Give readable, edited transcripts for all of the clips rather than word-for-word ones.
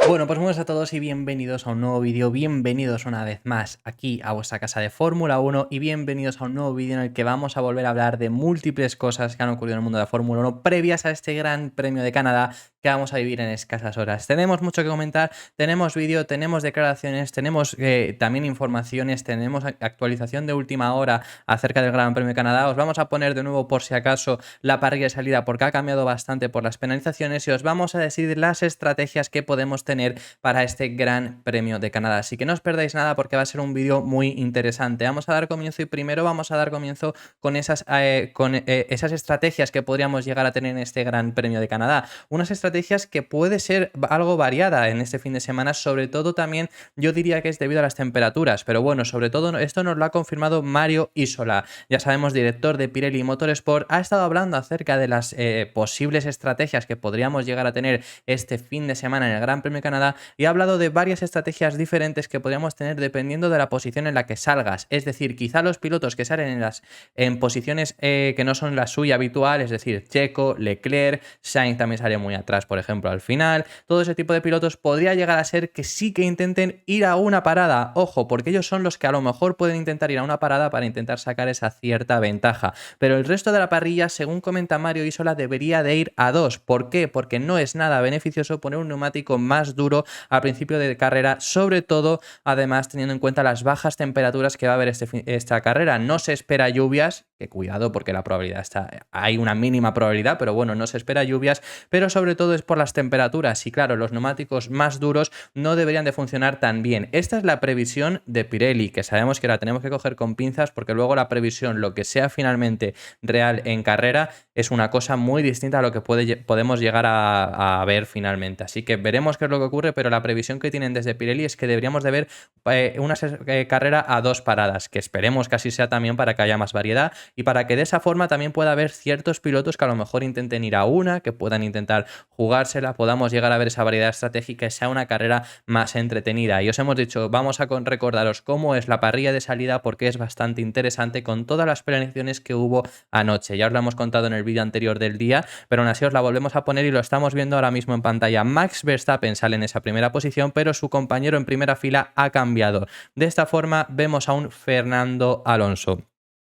Bueno, pues muy buenas a todos y bienvenidos a un nuevo vídeo, bienvenidos una vez más aquí a vuestra casa de Fórmula 1 y bienvenidos a un nuevo vídeo en el que vamos a volver a hablar de múltiples cosas que han ocurrido en el mundo de la Fórmula 1 previas a este Gran Premio de Canadá que vamos a vivir en escasas horas. Tenemos mucho que comentar, tenemos vídeo, tenemos declaraciones, tenemos también informaciones, tenemos actualización de última hora acerca del Gran Premio de Canadá. Os vamos a poner de nuevo por si acaso la parrilla de salida porque ha cambiado bastante por las penalizaciones y os vamos a decir las estrategias que podemos tener para este Gran Premio de Canadá. Así que no os perdáis nada porque va a ser un vídeo muy interesante. Vamos a dar comienzo y primero vamos a dar comienzo con esas estrategias que podríamos llegar a tener en este Gran Premio de Canadá. Unas estrategias que puede ser algo variada en este fin de semana, sobre todo también yo diría que es debido a las temperaturas, pero bueno, sobre todo esto nos lo ha confirmado Mario Isola. Ya sabemos, director de Pirelli Motorsport, ha estado hablando acerca de las posibles estrategias que podríamos llegar a tener este fin de semana en el Gran Premio de Canadá y ha hablado de varias estrategias diferentes que podríamos tener dependiendo de la posición en la que salgas. Es decir, quizá los pilotos que salen en posiciones que no son la suya habitual, es decir, Checo, Leclerc, Sainz también sale muy atrás, por ejemplo, al final. Todo ese tipo de pilotos podría llegar a ser que sí que intenten ir a una parada. Ojo, porque ellos son los que a lo mejor pueden intentar ir a una parada para intentar sacar esa cierta ventaja. Pero el resto de la parrilla, según comenta Mario Isola, debería de ir a 2. ¿Por qué? Porque no es nada beneficioso poner un neumático más duro al principio de carrera, sobre todo, además, teniendo en cuenta las bajas temperaturas que va a haber esta carrera. No se espera lluvias, que cuidado porque la probabilidad hay una mínima probabilidad, pero bueno, no se espera lluvias, pero sobre todo es por las temperaturas y claro, los neumáticos más duros no deberían de funcionar tan bien. Esta es la previsión de Pirelli, que sabemos que la tenemos que coger con pinzas porque luego la previsión, lo que sea finalmente real en carrera, es una cosa muy distinta a lo que podemos llegar a ver finalmente. Así que veremos qué es lo que ocurre, pero la previsión que tienen desde Pirelli es que deberíamos de ver una carrera a 2 paradas, que esperemos que así sea también para que haya más variedad y para que de esa forma también pueda haber ciertos pilotos que a lo mejor intenten ir a una, que puedan intentar jugársela, podamos llegar a ver esa variedad estratégica y sea una carrera más entretenida. Y os hemos dicho, vamos a recordaros cómo es la parrilla de salida porque es bastante interesante con todas las planificaciones que hubo anoche. Ya os lo hemos contado en el vídeo anterior del día, pero aún así os la volvemos a poner y lo estamos viendo ahora mismo en pantalla. Max Verstappen sale en esa primera posición, pero su compañero en primera fila ha cambiado. De esta forma vemos a un Fernando Alonso.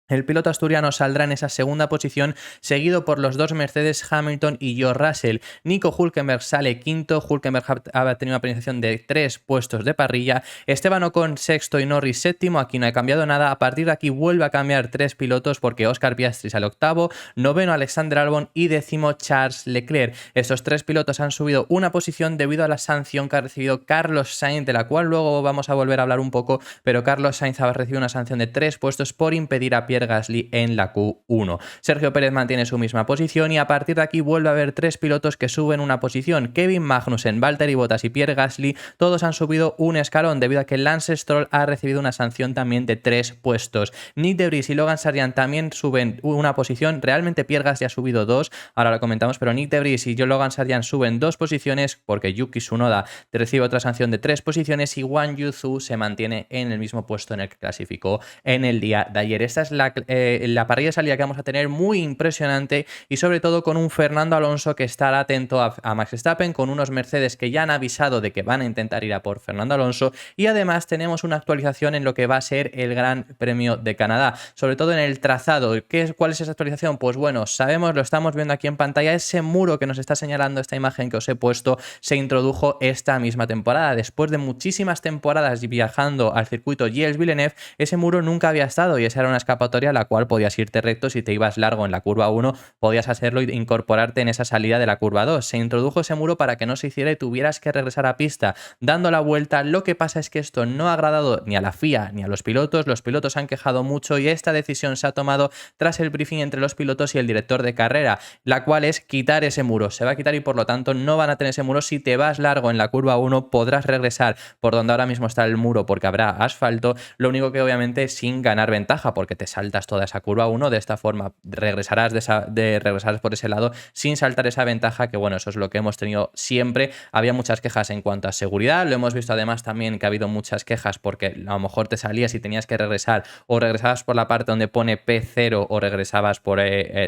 El piloto asturiano saldrá en esa segunda posición, seguido por los dos Mercedes Hamilton y George Russell. Nico Hülkenberg sale quinto, Hülkenberg ha tenido una penalización de 3 puestos de parrilla, Esteban Ocon sexto y Norris séptimo, aquí no ha cambiado nada, a partir de aquí vuelve a cambiar 3 pilotos porque Oscar Piastri sale octavo, noveno Alexander Albon y décimo Charles Leclerc. Estos 3 pilotos han subido una posición debido a la sanción que ha recibido Carlos Sainz, de la cual luego vamos a volver a hablar un poco, pero Carlos Sainz ha recibido una sanción de 3 puestos por impedir a Pierre Gasly en la Q1. Sergio Pérez mantiene su misma posición y a partir de aquí vuelve a haber 3 pilotos que suben una posición. Kevin Magnussen, Valtteri Bottas y Pierre Gasly, todos han subido un escalón debido a que Lance Stroll ha recibido una sanción también de 3 puestos. Nick de Vries y Logan Sargeant también suben una posición. Realmente Pierre Gasly ha subido 2, ahora lo comentamos, pero Nick de Vries y Logan Sargeant suben 2 posiciones porque Yuki Tsunoda recibe otra sanción de 3 posiciones y Wang Yuzu se mantiene en el mismo puesto en el que clasificó en el día de ayer. Esta es la parrilla de salida que vamos a tener muy impresionante y sobre todo con un Fernando Alonso que estará atento a Max Verstappen, con unos Mercedes que ya han avisado de que van a intentar ir a por Fernando Alonso y además tenemos una actualización en lo que va a ser el Gran Premio de Canadá, sobre todo en el trazado. ¿Cuál es esa actualización? Pues bueno, sabemos, lo estamos viendo aquí en pantalla, ese muro que nos está señalando esta imagen que os he puesto se introdujo esta misma temporada. Después de muchísimas temporadas viajando al circuito Gilles Villeneuve, ese muro nunca había estado y esa era una escapatoria a la cual podías irte recto. Si te ibas largo en la curva 1 podías hacerlo e incorporarte en esa salida de la curva 2. Se introdujo ese muro para que no se hiciera y tuvieras que regresar a pista dando la vuelta. Lo que pasa es que esto no ha agradado ni a la FIA ni a los pilotos han quejado mucho y esta decisión se ha tomado tras el briefing entre los pilotos y el director de carrera, la cual es quitar ese muro. Se va a quitar y por lo tanto no van a tener ese muro. Si te vas largo en la curva 1 podrás regresar por donde ahora mismo está el muro porque habrá asfalto, lo único que obviamente sin ganar ventaja porque te sale saltas toda esa curva 1, de esta forma regresarás, regresarás por ese lado sin saltar esa ventaja, que bueno, eso es lo que hemos tenido siempre. Había muchas quejas en cuanto a seguridad, lo hemos visto además también que ha habido muchas quejas porque a lo mejor te salías y tenías que regresar, o regresabas por la parte donde pone P0 o regresabas por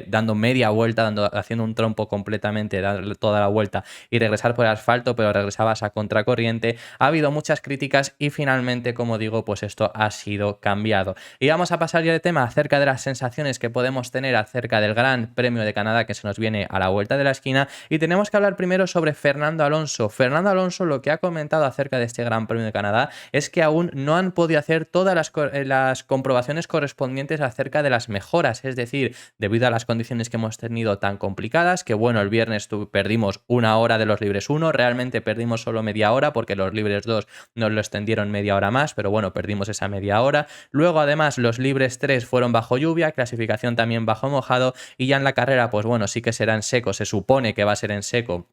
dando media vuelta, haciendo un trompo completamente, darle toda la vuelta y regresar por el asfalto, pero regresabas a contracorriente. Ha habido muchas críticas y finalmente, como digo, pues esto ha sido cambiado. Y vamos a pasar ya de tema acerca de las sensaciones que podemos tener acerca del Gran Premio de Canadá que se nos viene a la vuelta de la esquina, y tenemos que hablar primero sobre Fernando Alonso. Fernando Alonso lo que ha comentado acerca de este Gran Premio de Canadá es que aún no han podido hacer todas las comprobaciones correspondientes acerca de las mejoras, es decir, debido a las condiciones que hemos tenido tan complicadas, que bueno, el viernes perdimos 1 hora de los libres 1, realmente perdimos solo media hora porque los libres 2 nos lo extendieron media hora más, pero bueno, perdimos esa media hora. Luego además los libres 3 fueron bajo lluvia, clasificación también bajo mojado, y ya en la carrera pues bueno, sí que será en seco, se supone que va a ser en seco,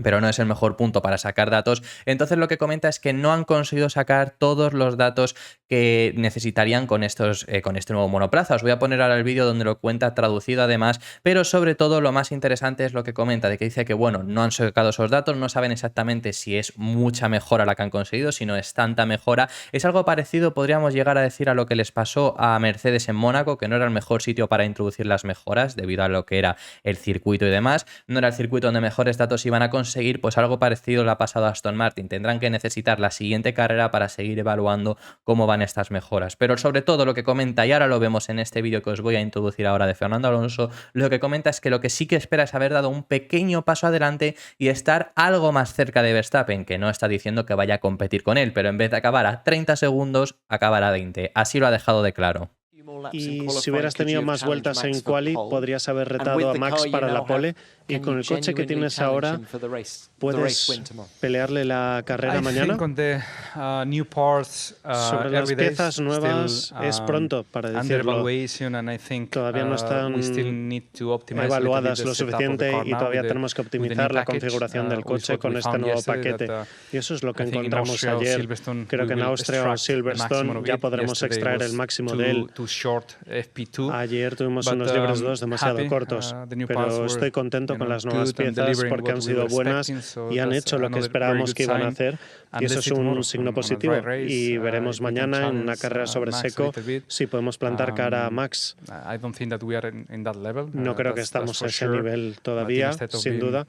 pero no es el mejor punto para sacar datos. Entonces lo que comenta es que no han conseguido sacar todos los datos que necesitarían con este nuevo monoplaza. Os voy a poner ahora el vídeo donde lo cuenta traducido además, pero sobre todo lo más interesante es lo que comenta, de que dice que bueno, no han sacado esos datos, no saben exactamente si es mucha mejora la que han conseguido, si no es tanta mejora. Es algo parecido, podríamos llegar a decir, a lo que les pasó a Mercedes en Mónaco, que no era el mejor sitio para introducir las mejoras debido a lo que era el circuito y demás. No era el circuito donde mejores datos iban a conseguir, pues algo parecido le ha pasado a Aston Martin. Tendrán que necesitar la siguiente carrera para seguir evaluando cómo van estas mejoras. Pero sobre todo lo que comenta, y ahora lo vemos en este vídeo que os voy a introducir ahora de Fernando Alonso, lo que comenta es que lo que sí que espera es haber dado un pequeño paso adelante y estar algo más cerca de Verstappen, que no está diciendo que vaya a competir con él, pero en vez de acabar a 30 segundos, acabará a 20. Así lo ha dejado de claro. Y si hubieras tenido más vueltas en quali, podrías haber retado a Max para la pole, y con el coche que tienes ahora, ¿puedes pelearle la carrera mañana? Sobre las piezas nuevas es pronto para decirlo. Todavía no están evaluadas lo suficiente y todavía tenemos que optimizar la configuración del coche con este nuevo paquete. Y eso es lo que encontramos ayer. Creo que en Austria o Silverstone ya podremos extraer el máximo de él. Ayer tuvimos unos libres 2 demasiado cortos, pero estoy contento con las nuevas piezas porque han sido buenas y han hecho lo que esperábamos que iban a hacer, y eso es un signo positivo. Y veremos mañana en una carrera sobre seco si podemos plantar cara a Max. No creo que estamos a ese nivel todavía, sin duda,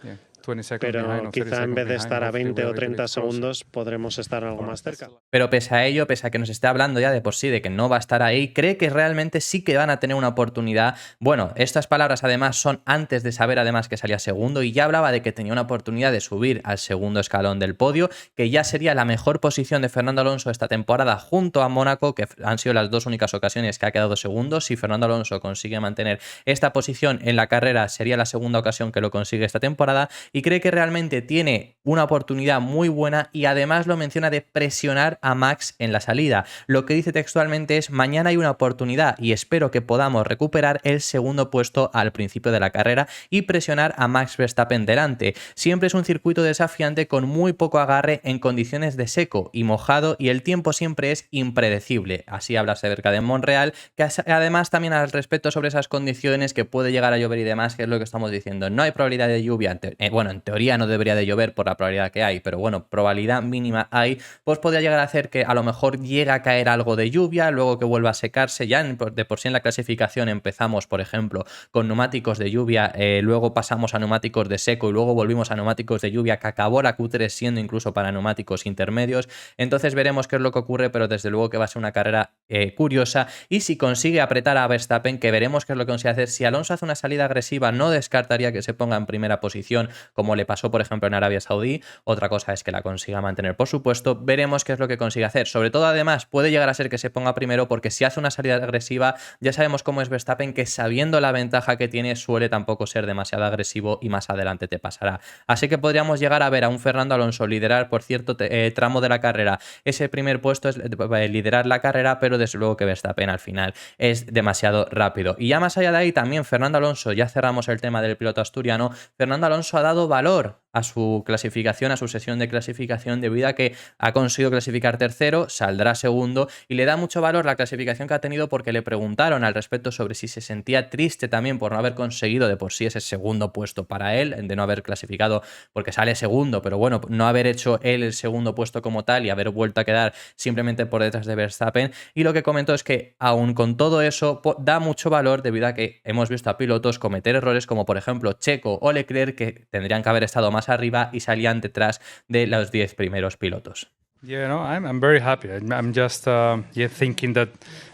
pero quizá en vez de estar a 20 o 30 segundos podremos estar algo más cerca. Pero pese a ello, pese a que nos esté hablando ya de por sí de que no va a estar ahí, cree que realmente sí que van a tener una oportunidad. Bueno, estas palabras además son antes de saber además que salía segundo, y ya hablaba de que tenía una oportunidad de subir al segundo escalón del podio, que ya sería la mejor posición de Fernando Alonso esta temporada junto a Mónaco, que han sido las dos únicas ocasiones que ha quedado segundo. Si Fernando Alonso consigue mantener esta posición en la carrera, sería la segunda ocasión que lo consigue esta temporada, y cree que realmente tiene una oportunidad muy buena, y además lo menciona de presionar a Max en la salida. Lo que dice textualmente es: mañana hay una oportunidad y espero que podamos recuperar el segundo puesto al principio de la carrera y presionar a Max Verstappen delante. Siempre es un circuito desafiante con muy poco agarre en condiciones de seco y mojado, y el tiempo siempre es impredecible. Así habla acerca de Montreal, que además también al respecto sobre esas condiciones, que puede llegar a llover y demás, que es lo que estamos diciendo. No hay probabilidad de lluvia, bueno, en teoría no debería de llover por la probabilidad que hay, pero bueno, probabilidad mínima hay, pues podría llegar a hacer que a lo mejor llegue a caer algo de lluvia, luego que vuelva a secarse. Ya de por sí en la clasificación empezamos, por ejemplo, con neumáticos de lluvia, luego pasamos a neumáticos de seco y luego volvimos a neumáticos de lluvia, que acabó la Q3 siendo incluso para neumáticos intermedios. Entonces veremos qué es lo que ocurre, pero desde luego que va a ser una carrera curiosa, y si consigue apretar a Verstappen, que veremos qué es lo que consigue hacer. Si Alonso hace una salida agresiva, no descartaría que se ponga en primera posición, como le pasó por ejemplo en Arabia Saudí. Otra cosa es que la consiga mantener, por supuesto. Veremos qué es lo que consigue hacer. Sobre todo además puede llegar a ser que se ponga primero, porque si hace una salida agresiva ya sabemos cómo es Verstappen, que sabiendo la ventaja que tiene suele tampoco ser demasiado agresivo y más adelante te pasará. Así que podríamos llegar a ver a un Fernando Alonso liderar por cierto tramo de la carrera. Ese primer puesto es liderar la carrera, pero desde luego que Verstappen al final es demasiado rápido. Y ya más allá de ahí también Fernando Alonso, ya cerramos el tema del piloto asturiano, Fernando Alonso ha dado valor a su clasificación, a su sesión de clasificación, debido a que ha conseguido clasificar tercero, saldrá segundo, y le da mucho valor la clasificación que ha tenido porque le preguntaron al respecto sobre si se sentía triste también por no haber conseguido de por sí ese segundo puesto para él, de no haber clasificado porque sale segundo, pero bueno, no haber hecho él el segundo puesto como tal y haber vuelto a quedar simplemente por detrás de Verstappen. Y lo que comentó es que aún con todo eso da mucho valor debido a que hemos visto a pilotos cometer errores como por ejemplo Checo o Leclerc, que tendrían que haber estado más arriba y salían detrás de los 10 primeros pilotos. Yeah, no, I'm very happy. I'm just thinking that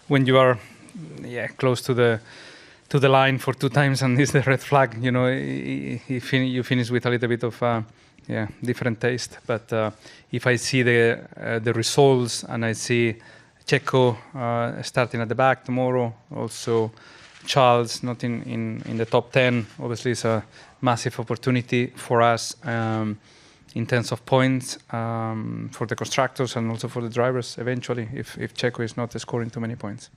when you are close to the line for 2 times and it's the red flag, you finish with a little bit of different taste. But if I see the results and I see Checo starting at the back tomorrow, also Charles not in the top 10, obviously it's a massive opportunity for us in terms of points for the constructors and also for the drivers eventually if Checo is not scoring too many points.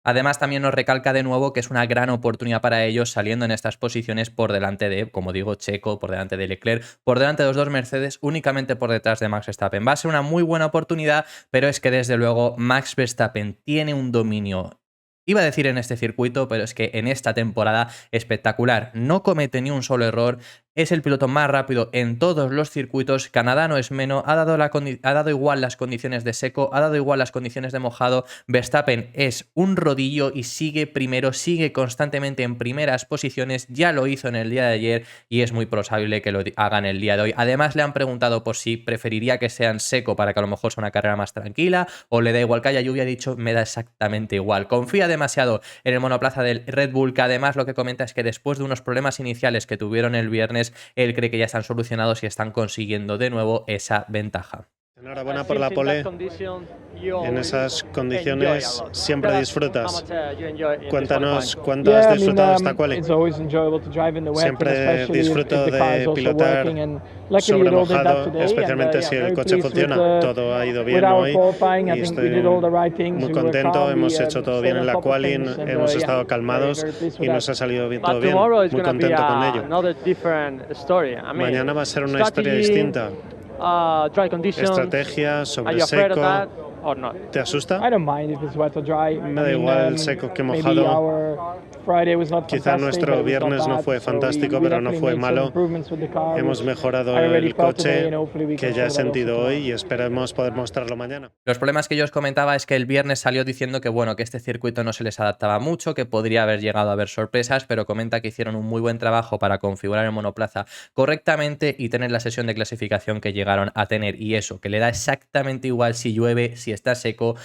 Además, también nos recalca de nuevo que es una gran oportunidad para ellos saliendo en estas posiciones por delante de, como digo, Checo, por delante de Leclerc, por delante de los dos Mercedes, únicamente por detrás de Max Verstappen. Va a ser una muy buena oportunidad, pero es que desde luego Max Verstappen tiene un dominio, iba a decir en este circuito, pero es que en esta temporada espectacular. No comete ni un solo error. Es el piloto más rápido en todos los circuitos. Canadá no es menos. Ha dado igual las condiciones de seco. Ha dado igual las condiciones de mojado. Verstappen es un rodillo y sigue primero. Sigue constantemente en primeras posiciones. Ya lo hizo en el día de ayer y es muy probable que lo haga en el día de hoy. Además, le han preguntado por si preferiría que sea en seco para que a lo mejor sea una carrera más tranquila o le da igual que haya lluvia. Ha dicho, me da exactamente igual. Confía demasiado en el monoplaza del Red Bull, que además lo que comenta es que después de unos problemas iniciales que tuvieron el viernes, él cree que ya están solucionados y están consiguiendo de nuevo esa ventaja. Enhorabuena por la pole. En esas condiciones siempre disfrutas. Cuéntanos cuánto has disfrutado de esta quali. Siempre disfruto de pilotar sobre mojado, especialmente si el coche funciona. Todo ha ido bien hoy y estoy muy contento. Hemos hecho todo bien en la quali, hemos estado calmados y nos ha salido todo bien. Muy contento con ello. Mañana va a ser una historia distinta. Estrategia sobre seco. ¿Te asusta? Me da igual seco que mojado. Quizá nuestro viernes no fue fantástico, pero no fue malo. Hemos mejorado el coche que ya he sentido hoy y esperemos poder mostrarlo mañana. Los problemas que yo os comentaba es que el viernes salió diciendo que bueno, que este circuito no se les adaptaba mucho, que podría haber llegado a haber sorpresas, pero comenta que hicieron un muy buen trabajo para configurar el monoplaza correctamente y tener la sesión de clasificación que llegaron a tener. Y eso, que le da exactamente igual si llueve, si está seco.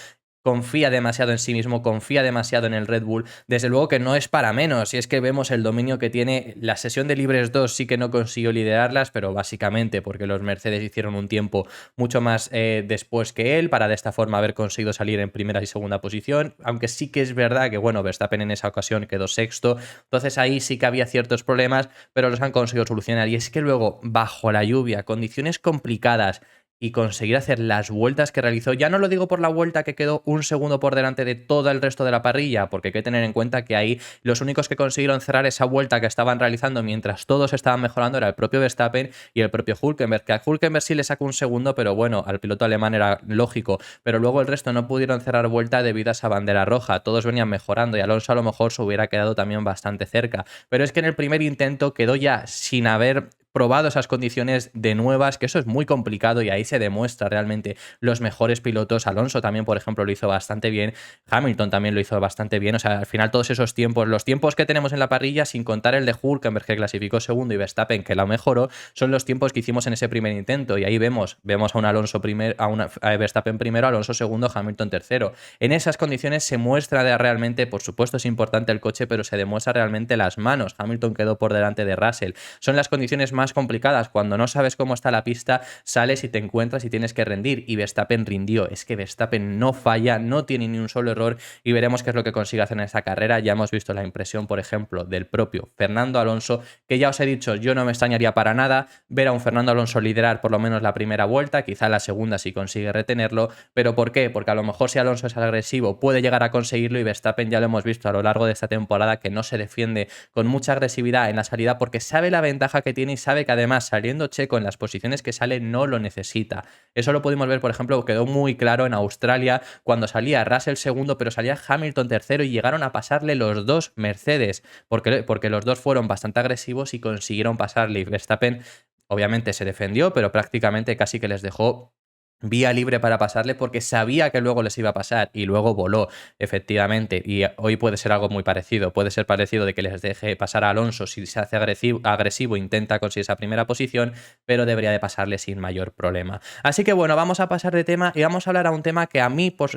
Confía demasiado en sí mismo, confía demasiado en el Red Bull. Desde luego que no es para menos, y es que vemos el dominio que tiene. La sesión de libres 2 sí que no consiguió liderarlas, pero básicamente porque los Mercedes hicieron un tiempo mucho más después que él, para de esta forma haber conseguido salir en primera y segunda posición, aunque sí que es verdad que, bueno, Verstappen en esa ocasión quedó sexto, entonces ahí sí que había ciertos problemas, pero los han conseguido solucionar. Y es que luego, bajo la lluvia, condiciones complicadas, y conseguir hacer las vueltas que realizó, ya no lo digo por la vuelta que quedó un segundo por delante de todo el resto de la parrilla, porque hay que tener en cuenta que ahí los únicos que consiguieron cerrar esa vuelta que estaban realizando mientras todos estaban mejorando era el propio Verstappen y el propio Hülkenberg, que a Hülkenberg sí le sacó un segundo, pero bueno, al piloto alemán era lógico, pero luego el resto no pudieron cerrar vuelta debido a esa bandera roja, todos venían mejorando y Alonso a lo mejor se hubiera quedado también bastante cerca, pero es que en el primer intento quedó ya sin haber probado esas condiciones de nuevas, que eso es muy complicado y ahí se demuestra realmente los mejores pilotos. Alonso también, por ejemplo, lo hizo bastante bien, Hamilton también lo hizo bastante bien, o sea, al final todos esos tiempos, los tiempos que tenemos en la parrilla, sin contar el de Hülkenberg que clasificó segundo y Verstappen que la mejoró, son los tiempos que hicimos en ese primer intento y ahí vemos a un Alonso primero, a Verstappen primero, Alonso segundo, Hamilton tercero. En esas condiciones se muestra realmente, por supuesto es importante el coche, pero se demuestra realmente las manos. Hamilton quedó por delante de Russell. Son las condiciones más complicadas. Cuando no sabes cómo está la pista, sales y te encuentras y tienes que rendir. Y Verstappen rindió. Es que Verstappen no falla, no tiene ni un solo error y veremos qué es lo que consigue hacer en esta carrera. Ya hemos visto la impresión, por ejemplo, del propio Fernando Alonso, que ya os he dicho, yo no me extrañaría para nada ver a un Fernando Alonso liderar por lo menos la primera vuelta, quizá la segunda si consigue retenerlo. ¿Pero por qué? Porque a lo mejor si Alonso es agresivo puede llegar a conseguirlo y Verstappen ya lo hemos visto a lo largo de esta temporada que no se defiende con mucha agresividad en la salida porque sabe la ventaja que tiene y sabe que además saliendo Checo en las posiciones que sale no lo necesita. Eso lo pudimos ver, por ejemplo, quedó muy claro en Australia cuando salía Russell segundo, pero salía Hamilton tercero y llegaron a pasarle los dos Mercedes, porque los dos fueron bastante agresivos y consiguieron pasarle. Y Verstappen obviamente se defendió, pero prácticamente casi que les dejó vía libre para pasarle porque sabía que luego les iba a pasar y luego voló, efectivamente. Y hoy puede ser algo muy parecido. Puede ser parecido de que les deje pasar a Alonso si se hace agresivo, intenta conseguir esa primera posición, pero debería de pasarle sin mayor problema. Así que bueno, vamos a pasar de tema y vamos a hablar a un tema que a mí, por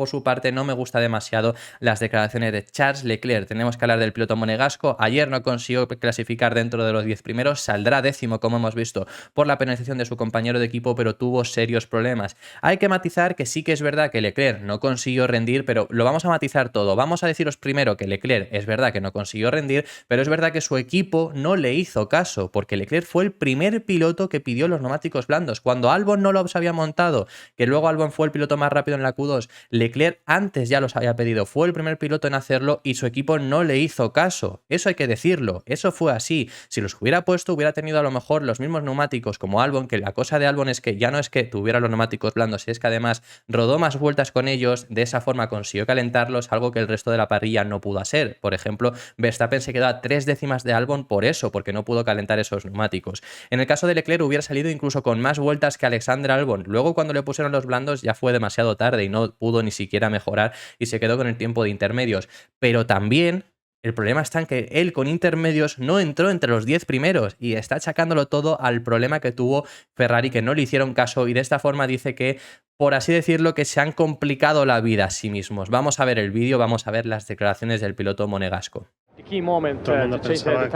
su parte, no me gusta demasiado, las declaraciones de Charles Leclerc. Tenemos que hablar del piloto monegasco. Ayer no consiguió clasificar dentro de los 10 primeros, saldrá décimo, como hemos visto, por la penalización de su compañero de equipo, pero tuvo serios problemas. Hay que matizar que sí que es verdad que Leclerc no consiguió rendir, pero lo vamos a matizar todo. Vamos a deciros primero que Leclerc es verdad que no consiguió rendir, pero es verdad que su equipo no le hizo caso, porque Leclerc fue el primer piloto que pidió los neumáticos blandos. Cuando Albon no los había montado, que luego Albon fue el piloto más rápido en la Q2, Leclerc antes ya los había pedido, fue el primer piloto en hacerlo y su equipo no le hizo caso. Eso hay que decirlo, eso fue así. Si los hubiera puesto, hubiera tenido a lo mejor los mismos neumáticos como Albon, que la cosa de Albon es que ya no es que tuviera los neumáticos blandos, es que además rodó más vueltas con ellos, de esa forma consiguió calentarlos, algo que el resto de la parrilla no pudo hacer. Por ejemplo, Verstappen se quedó a 3 décimas de Albon por eso, porque no pudo calentar esos neumáticos. En el caso de Leclerc hubiera salido incluso con más vueltas que Alexander Albon. Luego cuando le pusieron los blandos ya fue demasiado tarde y no pudo ni siquiera mejorar y se quedó con el tiempo de intermedios. Pero también el problema está en que él con intermedios no entró entre los 10 primeros y está achacándolo todo al problema que tuvo Ferrari, que no le hicieron caso, y de esta forma dice que, por así decirlo, que se han complicado la vida a sí mismos. Vamos a ver el vídeo, vamos a ver las declaraciones del piloto monegasco. Todo el mundo pensaba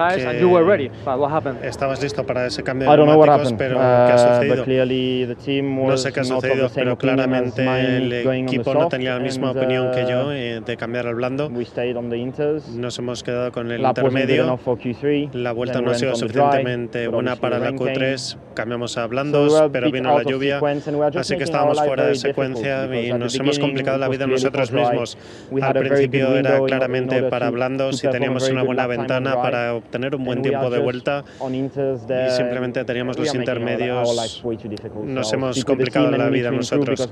que estabas listo para ese cambio de neumáticos, pero ¿qué ha sucedido? No sé qué ha sucedido, pero claramente el equipo no tenía la misma opinión que yo de cambiar al blando. Nos hemos quedado con el intermedio. La vuelta no ha sido suficientemente buena para la Q3. Cambiamos a blandos, pero vino la lluvia, así que estábamos fuera de secuencia y nos hemos complicado la vida nosotros mismos. Al principio era claramente para blandos y teníamos una buena ventana para obtener un buen tiempo de vuelta y simplemente teníamos los intermedios. Nos hemos complicado la vida nosotros.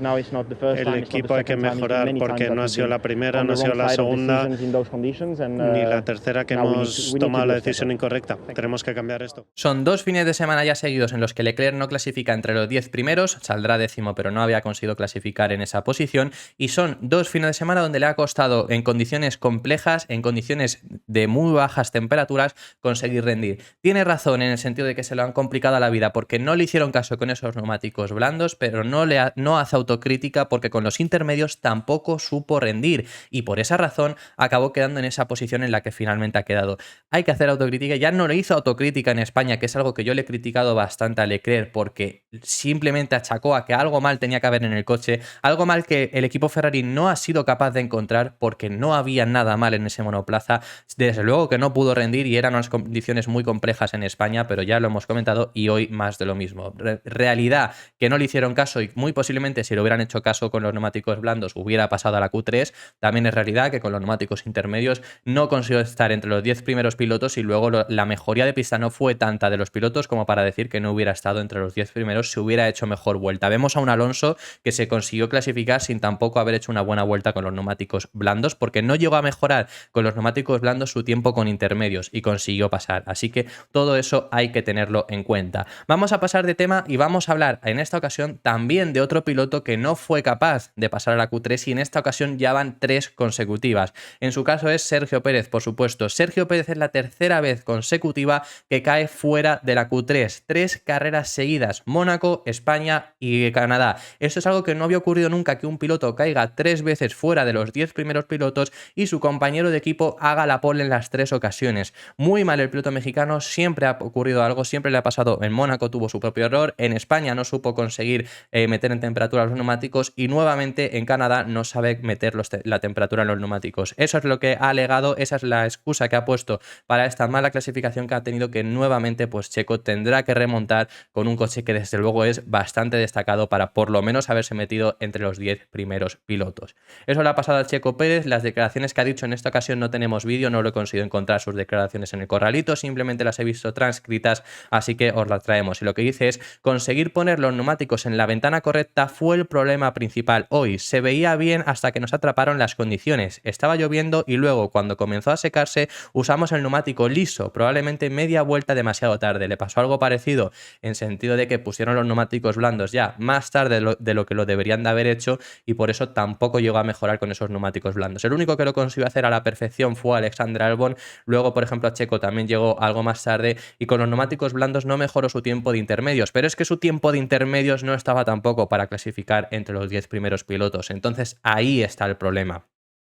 El equipo hay que mejorar porque no ha sido la primera, no ha sido la segunda ni la tercera que hemos tomado la decisión incorrecta. Tenemos que cambiar esto. Son 2 fines de semana ya seguidos en los que Leclerc no clasifica entre los 10 primeros, saldrá décimo pero no había conseguido clasificar en esa posición, y son 2 fines de semana donde le ha costado en condiciones complejas, en condiciones de muy bajas temperaturas, conseguir rendir. Tiene razón en el sentido de que se lo han complicado la vida porque no le hicieron caso con esos neumáticos blandos, pero no hace autocrítica porque con los intermedios tampoco supo rendir y por esa razón acabó quedando en esa posición en la que finalmente ha quedado. Hay que hacer autocrítica. Ya no le hizo autocrítica en España, que es algo que yo le he criticado bastante a Leclerc porque simplemente achacó a que algo mal tenía que haber en el coche, algo mal que el equipo Ferrari no ha sido capaz de encontrar porque no había nada mal en ese monoplaza. Desde luego que no pudo rendir y eran unas condiciones muy complejas en España, pero ya lo hemos comentado y hoy más de lo mismo. Realidad que no le hicieron caso y muy posiblemente si le hubieran hecho caso con los neumáticos blandos hubiera pasado a la Q3. También es realidad que con los neumáticos intermedios no consiguió estar entre los 10 primeros pilotos y luego la mejoría de pista no fue tanta de los pilotos como para decir que no hubiera estado entre los 10 primeros si hubiera hecho mejor vuelta. Vemos a un Alonso que se consiguió clasificar sin tampoco haber hecho una buena vuelta con los neumáticos blandos porque no llegó a mejorar con los neumáticos blandos su tiempo con intermedios y consiguió pasar. Así que todo eso hay que tenerlo en cuenta. Vamos a pasar de tema y vamos a hablar en esta ocasión también de otro piloto que no fue capaz de pasar a la Q3 y en esta ocasión ya van 3 consecutivas. En su caso es Sergio Pérez, por supuesto. Sergio Pérez es la tercera vez consecutiva que cae fuera de la Q3. 3 carreras seguidas: Mónaco, España y Canadá. Esto es algo que no había ocurrido nunca, que un piloto caiga 3 veces fuera de los 10 primeros pilotos y su compañero de equipo haga la pole en las 3 ocasiones. Muy mal el piloto mexicano, siempre ha ocurrido algo, siempre le ha pasado. En Mónaco tuvo su propio error, en España no supo conseguir meter en temperatura los neumáticos y nuevamente en Canadá no sabe meter la temperatura en los neumáticos. Eso es lo que ha alegado, esa es la excusa que ha puesto para esta mala clasificación que ha tenido, que nuevamente pues Checo tendrá que remontar con un coche que desde luego es bastante destacado para por lo menos haberse metido entre los 10 primeros pilotos. Eso le ha pasado al Checo Pérez. Las declaraciones que ha dicho en esta ocasión no tenemos vídeo, no he conseguido encontrar sus declaraciones en el corralito, simplemente las he visto transcritas, así que os las traemos. Y lo que dice es: conseguir poner los neumáticos en la ventana correcta fue el problema principal hoy. Se veía bien hasta que nos atraparon las condiciones. Estaba lloviendo y luego, cuando comenzó a secarse, usamos el neumático liso, probablemente media vuelta demasiado tarde. Le pasó algo parecido en sentido de que pusieron los neumáticos blandos ya más tarde de lo que lo deberían de haber hecho, y por eso tampoco llegó a mejorar con esos neumáticos blandos. El único que lo consiguió hacer a la perfección fue Alexander Albon. Luego, por ejemplo, a Checo también llegó algo más tarde, y con los neumáticos blandos no mejoró su tiempo de intermedios, pero es que su tiempo de intermedios no estaba tampoco para clasificar entre los 10 primeros pilotos. Entonces ahí está el problema.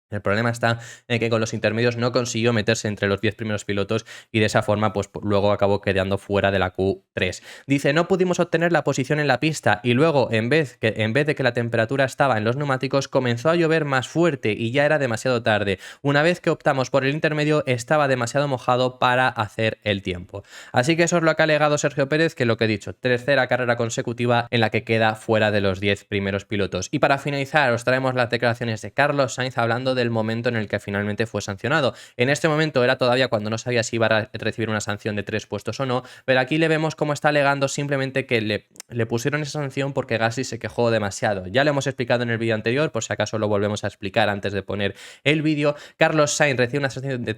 El problema está en que con los intermedios no consiguió meterse entre los 10 primeros pilotos, y de esa forma pues luego acabó quedando fuera de la Q3. Dice: no pudimos obtener la posición en la pista y luego en vez de que la temperatura estaba en los neumáticos, comenzó a llover más fuerte y ya era demasiado tarde. Una vez que optamos por el intermedio estaba demasiado mojado para hacer el tiempo. Así que eso es lo que ha alegado Sergio Pérez, que lo que he dicho, tercera carrera consecutiva en la que queda fuera de los 10 primeros pilotos. Y para finalizar os traemos las declaraciones de Carlos Sainz hablando del momento en el que finalmente fue sancionado. En este momento era todavía cuando no sabía si iba a recibir una sanción de 3 puestos o no, pero aquí le vemos cómo está alegando simplemente que le pusieron esa sanción porque Gasly se quejó demasiado. Ya lo hemos explicado en el vídeo anterior, por si acaso lo volvemos a explicar antes de poner el vídeo. Carlos Sainz recibe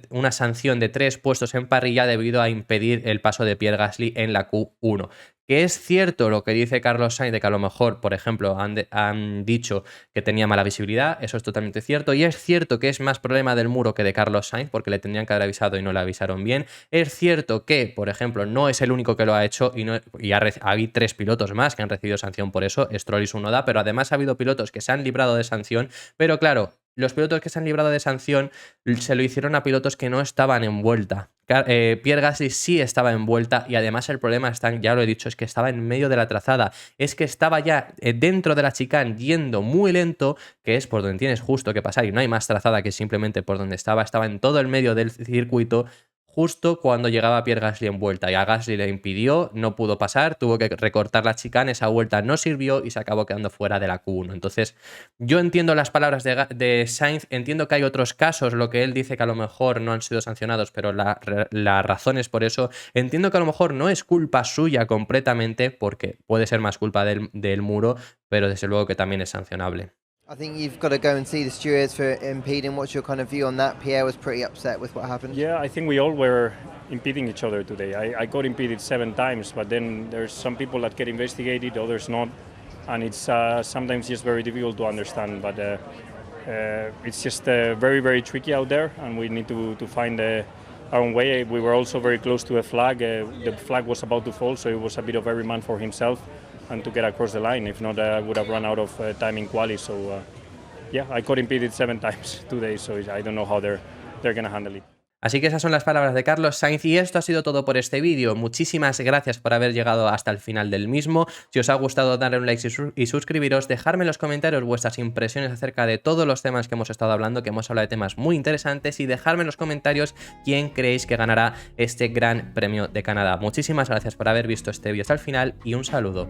una sanción de 3 puestos en parrilla debido a impedir el paso de Pierre Gasly en la Q1. Que es cierto lo que dice Carlos Sainz de que a lo mejor, por ejemplo, han dicho que tenía mala visibilidad, eso es totalmente cierto, y es cierto que es más problema del muro que de Carlos Sainz, porque le tendrían que haber avisado y no le avisaron bien. Es cierto que, por ejemplo, no es el único que lo ha hecho, y ha habido 3 pilotos más que han recibido sanción por eso, Stroll y Tsunoda, pero además ha habido pilotos que se han librado de sanción, pero claro, los pilotos que se han librado de sanción se lo hicieron a pilotos que no estaban en vuelta. Pierre Gasly sí estaba en vuelta, y además el problema está, ya lo he dicho, es que estaba en medio de la trazada, es que estaba ya dentro de la chicane yendo muy lento, que es por donde tienes justo que pasar y no hay más trazada que simplemente por donde estaba en todo el medio del circuito, justo cuando llegaba Pierre Gasly en vuelta, y a Gasly le impidió, no pudo pasar, tuvo que recortar la chicane, esa vuelta no sirvió y se acabó quedando fuera de la Q1. Entonces yo entiendo las palabras de Sainz, entiendo que hay otros casos, lo que él dice que a lo mejor no han sido sancionados, pero la razón es por eso. Entiendo que a lo mejor no es culpa suya completamente, porque puede ser más culpa del muro, pero desde luego que también es sancionable. I think you've got to go and see the stewards for impeding. What's your kind of view on that? Pierre was pretty upset with what happened. Yeah, I think we all were impeding each other today. I got impeded 7 times, but then there's some people that get investigated, others not, and it's sometimes just very difficult to understand. But it's just very, very tricky out there, and we need to find our own way. We were also very close to a flag. The flag was about to fall, so it was a bit of every man for himself and to get across the line. If not, I would have run out of time in quali. So, yeah, I got impeded 7 times today, so I don't know how they're going to handle it. Así que esas son las palabras de Carlos Sainz, y esto ha sido todo por este vídeo. Muchísimas gracias por haber llegado hasta el final del mismo. Si os ha gustado, darle un like y suscribiros, dejarme en los comentarios vuestras impresiones acerca de todos los temas que hemos estado hablando, que hemos hablado de temas muy interesantes, y dejarme en los comentarios quién creéis que ganará este Gran Premio de Canadá. Muchísimas gracias por haber visto este vídeo hasta el final y un saludo.